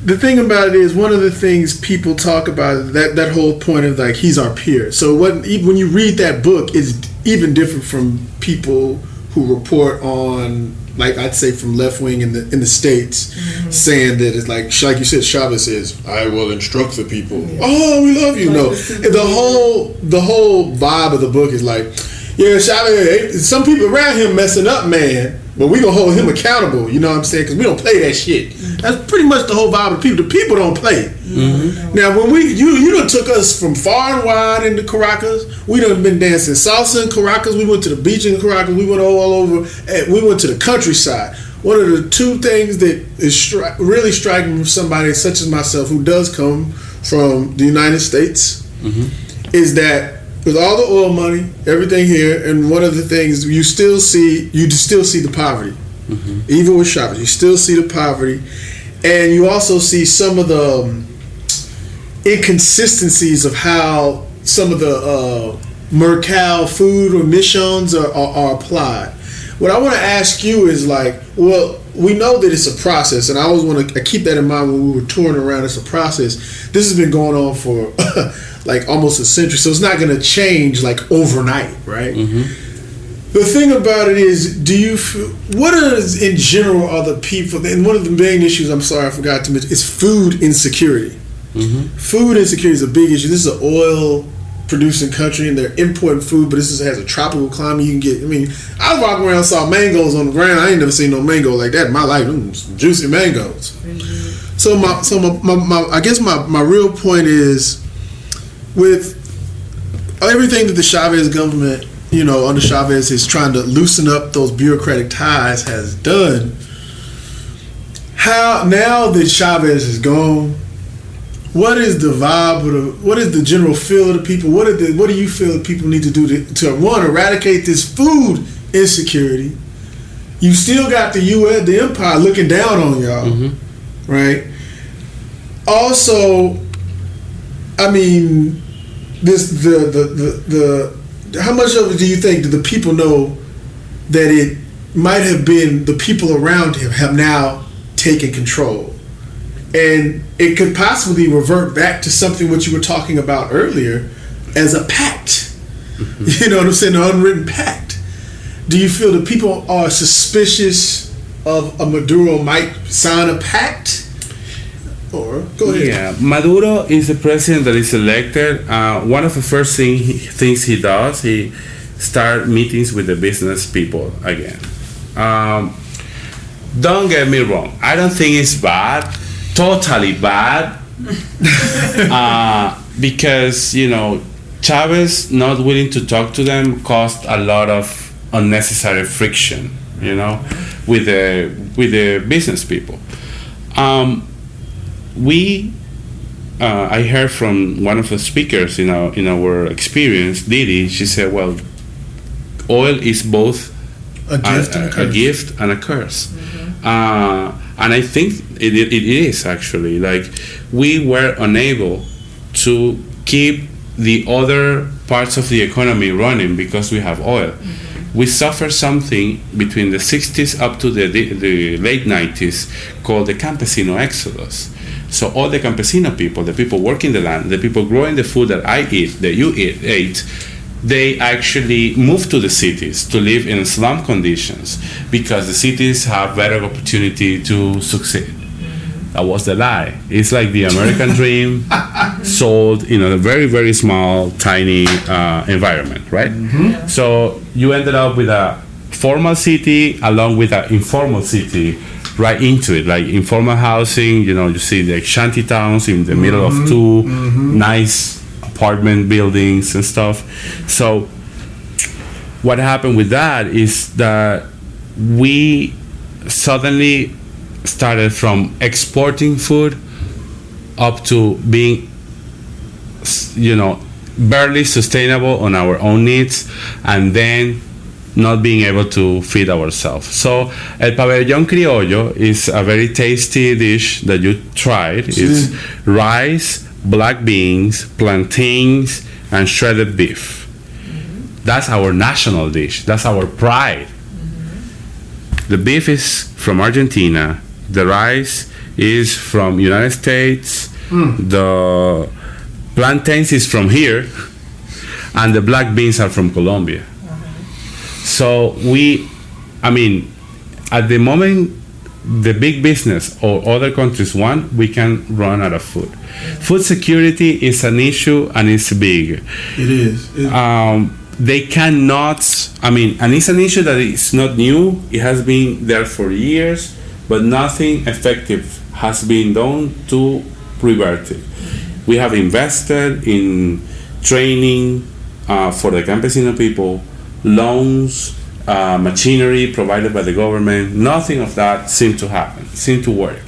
S5: the thing about it is, one of the things people talk about, that whole point of like, he's our peer. So when you read that book, it's even different from people who report on, like I'd say from left wing in the States, saying that it's like you said, Chavez says, I will instruct the people. Yeah. Oh, we love you. No, the whole vibe of the book is like, yeah, Chavez, some people around him messing up, man, but we gonna hold him accountable. You know what I'm saying? Because we don't play that shit. That's pretty much the whole vibe of the people. The people don't play. Now, when you done took us from far and wide into Caracas. We done been dancing salsa in Caracas. We went to the beach in Caracas. We went all over. We went to the countryside. One of the two things that is really striking from somebody such as myself, who does come from the United States, is that with all the oil money, everything here, and one of the things you still see the poverty. Even with Chavez, you still see the poverty, and you also see some of the inconsistencies of how some of the Mercal food or missions are applied. What I want to ask you is like, well, we know that it's a process, and I always want to keep that in mind when we were touring around. It's a process. This has been going on for like almost a century, so it's not going to change like overnight, right? The thing about it is, what is in general are the people, and one of the main issues, I'm sorry I forgot to mention, is food insecurity. Food insecurity is a big issue. This is an oil producing country, and they're importing food, but this has a tropical climate. You can get, I mean, I was walking around, saw mangoes on the ground. I ain't never seen no mango like that in my life. Some juicy mangoes. So I guess my real point is, with everything that the Chavez government, under Chavez is trying to loosen up those bureaucratic ties has done, how now that Chavez is gone, what is the vibe, what is the general feel of the people? What do you feel that people need to do to one, eradicate this food insecurity? You still got the U.S., the empire looking down on y'all, right? Also, I mean, how much of it do you think do the people know that it might have been the people around him have now taken control, and it could possibly revert back to something what you were talking about earlier as a pact? You know what I'm saying? An unwritten pact. Do you feel that people are suspicious of a Maduro might sign a pact? Or go ahead.
S6: Yeah, Maduro is the president that is elected. One of the first things he does, he start meetings with the business people again. Don't get me wrong. I don't think it's bad, totally bad, because Chavez not willing to talk to them caused a lot of unnecessary friction, with the business people. I heard from one of the speakers in our experience, Didi. She said, "Well, oil is both a gift and a curse." And I think it is actually. Like, we were unable to keep the other parts of the economy running because we have oil. We suffered something between the 60s up to the late 90s called the campesino exodus. So all the campesino people, the people working the land, the people growing the food that I eat, that you ate, they actually moved to the cities to live in slum conditions because the cities have better opportunity to succeed. That was the lie. It's like the American dream sold in a very, very small, tiny environment, right? Mm-hmm. So you ended up with a formal city along with an informal city right into it, like informal housing. You see the shanty towns in the middle of two nice apartment buildings and stuff. So what happened with that is that we suddenly started from exporting food up to being, barely sustainable on our own needs, and then not being able to feed ourselves. So el pabellón criollo is a very tasty dish that you tried. It's rice, black beans, plantains, and shredded beef. That's our national dish. That's our pride. The beef is from Argentina. The rice is from United States. The plantains is from here, and the black beans are from Colombia. So at the moment, the big business or other countries want, we can run out of food. Food security is an issue, and it's big.
S5: It is.
S6: They cannot, and it's an issue that is not new. It has been there for years, but nothing effective has been done to revert it. We have invested in training for the campesino people, loans, machinery provided by the government. Nothing of that seemed to happen, seemed to work.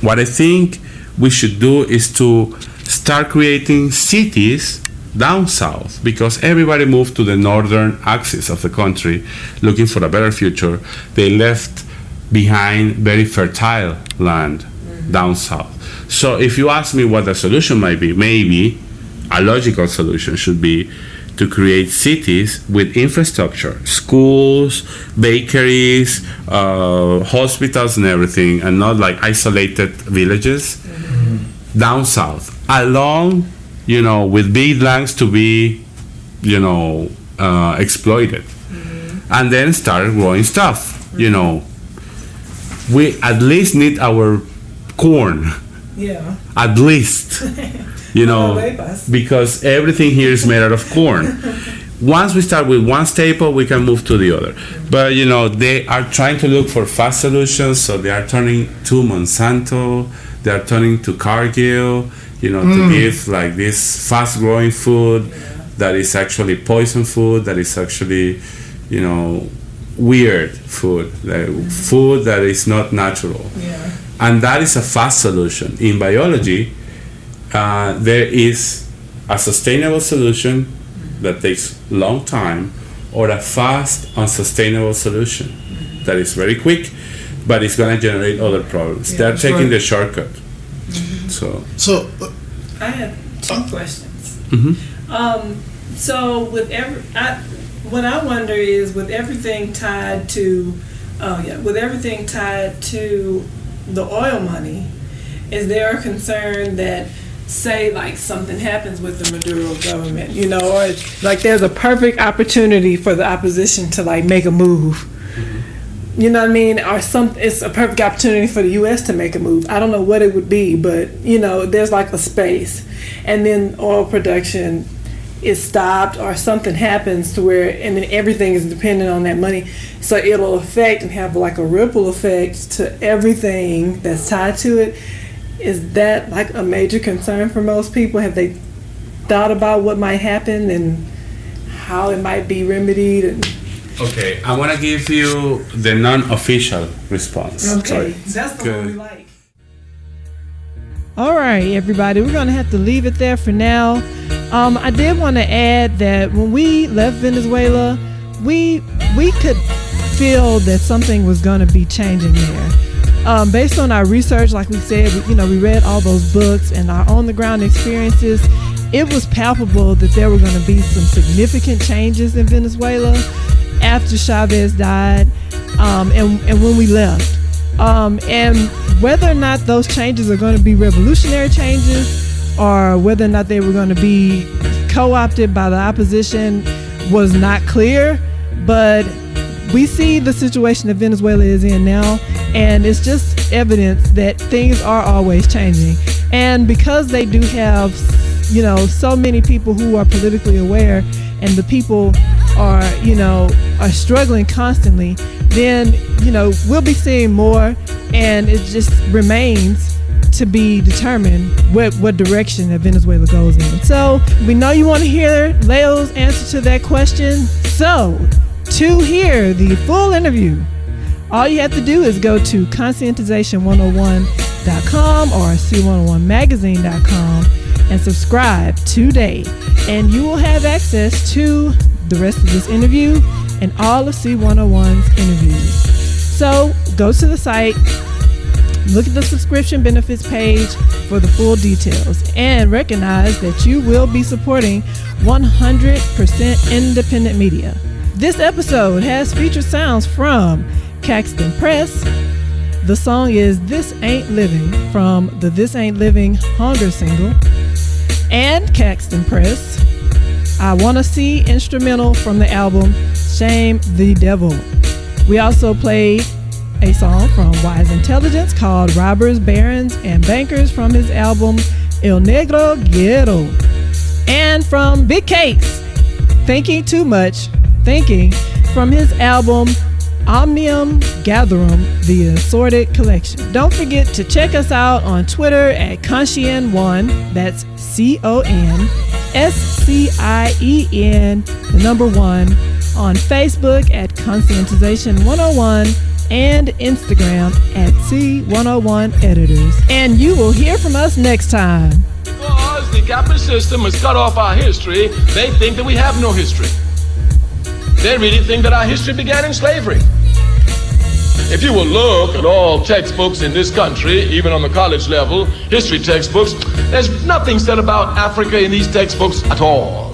S6: What I think we should do is to start creating cities down south, because everybody moved to the northern axis of the country looking for a better future. They left behind very fertile land down south. So if you ask me what the solution might be, maybe a logical solution should be to create cities with infrastructure, schools, bakeries, hospitals and everything, and not like isolated villages down south, along, with big lands to be, exploited. And then start growing stuff, We at least need our corn.
S1: Yeah.
S6: At least. Because everything here is made out of corn. Once we start with one staple, we can move to the other. But, they are trying to look for fast solutions, so they are turning to Monsanto, they are turning to Cargill, to give like this fast-growing food that is actually poison food, that is actually, weird food, food that is not natural. Yeah. And that is a fast solution. In biology, there is a sustainable solution that takes a long time, or a fast, unsustainable solution that is very quick, but it's going to generate other problems. They're taking the shortcut. So
S1: I have two questions. So with what I wonder is with everything tied to the oil money, is there a concern that, say, like something happens with the Maduro government, you know, or like there's a perfect opportunity for the opposition to like make a move, you know what I mean, or it's a perfect opportunity for the U.S. to make a move. I don't know what it would be, but you know, there's like a space, and then oil production is stopped or something happens to where, and then everything is dependent on that money, so it'll affect and have like a ripple effect to everything that's tied to it. Is that like a major concern for most people? Have they thought about what might happen and how it might be remedied?
S6: Okay, I want to give you the non-official response.
S1: Okay, that's the one we like. All right, everybody, we're gonna have to leave it there for now. I did want to add that when we left Venezuela, we could feel that something was going to be changing there. Based on our research, like we said, we read all those books and our on-the-ground experiences, it was palpable that there were going to be some significant changes in Venezuela after Chavez died, and when we left. And whether or not those changes are going to be revolutionary changes or whether or not they were going to be co-opted by the opposition was not clear, but we see the situation that Venezuela is in now, and it's just evidence that things are always changing. And because they do have, so many people who are politically aware, and the people are struggling constantly, then, we'll be seeing more, and it just remains to be determined what direction that Venezuela goes in. So we know you want to hear Leo's answer to that question. So to hear the full interview, all you have to do is go to conscientization101.com or c101magazine.com and subscribe today, and you will have access to the rest of this interview and all of C101's interviews. So go to the site, look at the subscription benefits page for the full details, and recognize that you will be supporting 100% independent media. This episode has featured sounds from Caxton Press. The song is This Ain't Living from the This Ain't Living Hunger single, and Caxton Press, I Wanna See instrumental from the album Shame the Devil. We also played a song from Wise Intelligence called Robbers, Barons, and Bankers from his album El Negro Ghetto. And from Big Cakes, Thinking Too Much, Thinking, from his album Omnium Gatherum, The Assorted Collection. Don't forget to check us out on Twitter at Conscien1, that's CONSCIEN, the number 1, on Facebook at Conscientization101, and Instagram at C101 Editors. And you will hear from us next time.
S7: Because the capitalist system has cut off our history, they think that we have no history. They really think that our history began in slavery. If you will look at all textbooks in this country, even on the college level, history textbooks, there's nothing said about Africa in these textbooks at all.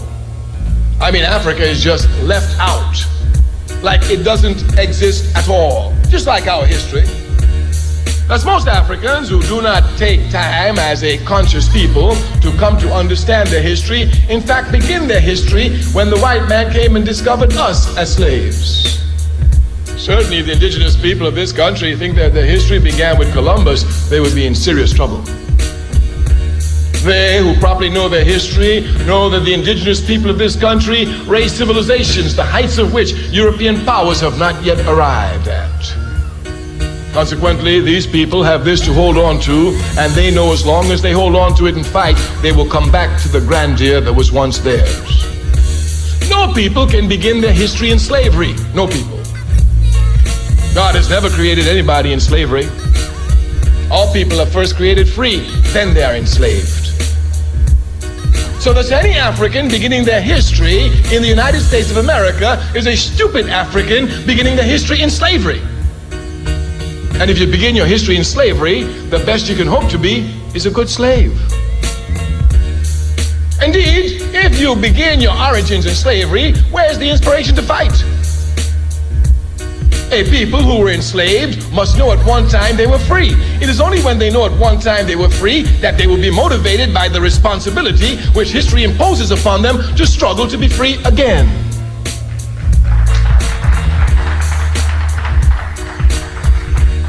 S7: I mean, Africa is just left out, like it doesn't exist at all, just like our history. As most Africans who do not take time as a conscious people to come to understand their history, in fact begin their history when the white man came and discovered us as slaves. Certainly the indigenous people of this country think that their history began with Columbus, they would be in serious trouble. They who properly know their history know that the indigenous people of this country raised civilizations, the heights of which European powers have not yet arrived at. Consequently, these people have this to hold on to, and they know as long as they hold on to it and fight, they will come back to the grandeur that was once theirs. No people can begin their history in slavery. No people. God has never created anybody in slavery. All people are first created free, then they are enslaved. So that any African beginning their history in the United States of America is a stupid African beginning their history in slavery. And if you begin your history in slavery, the best you can hope to be is a good slave. Indeed, if you begin your origins in slavery, where's the inspiration to fight? A people who were enslaved must know at one time they were free. It is only when they know at one time they were free that they will be motivated by the responsibility which history imposes upon them to struggle to be free again.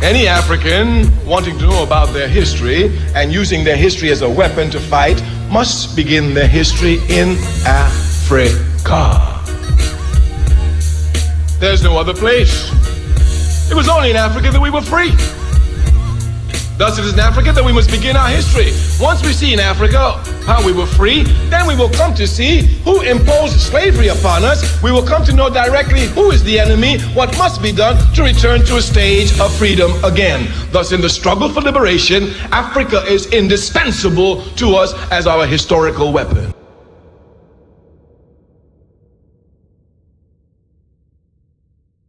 S7: Any African wanting to know about their history and using their history as a weapon to fight must begin their history in Africa. There's no other place. It was only in Africa that we were free. Thus it is in Africa that we must begin our history. Once we see in Africa how we were free, then we will come to see who imposed slavery upon us. We will come to know directly who is the enemy, what must be done to return to a stage of freedom again. Thus in the struggle for liberation, Africa is indispensable to us as our historical weapon.